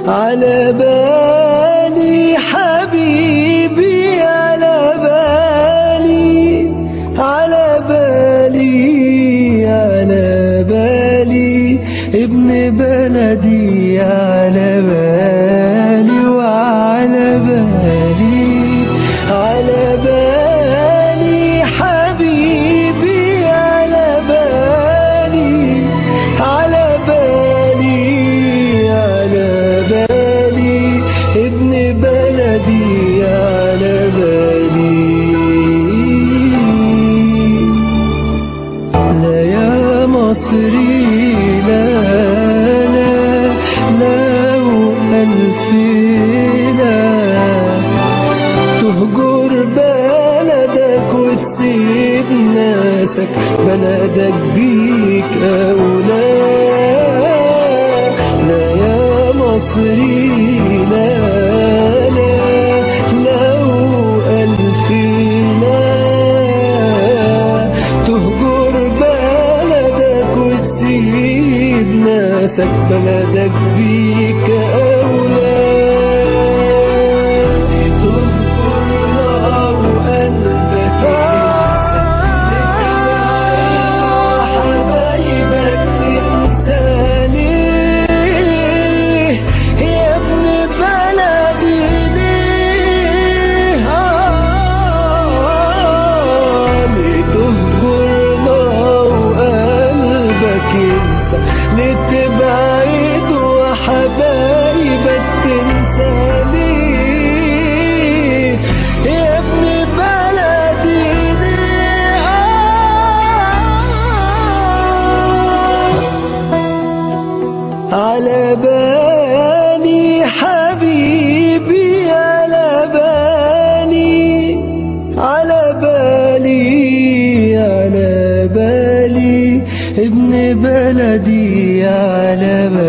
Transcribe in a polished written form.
على بالي حبيبي، على بالي، على بالي، على بالي ابن بلدي، على بالي وعلى بالي، على بالي حبيبي، على بالي، على بالي، على بالي ابن بلدي، على بالي. لا يا مصري لا لا لا وألف لا، تهجر بلدك وتسيب ناسك، بلدك بيك أولى. لا يا مصري لا لا لا وألف لا، تهجر بلدك وتسيب ناسك، بلدك بيك أولى. لتبعد وحبايبك تنسى ليه يا ابن بلدي ليه؟ على بالي حبيبي، على بالي، على بالي، على بالي ابن بلدي، على بالي.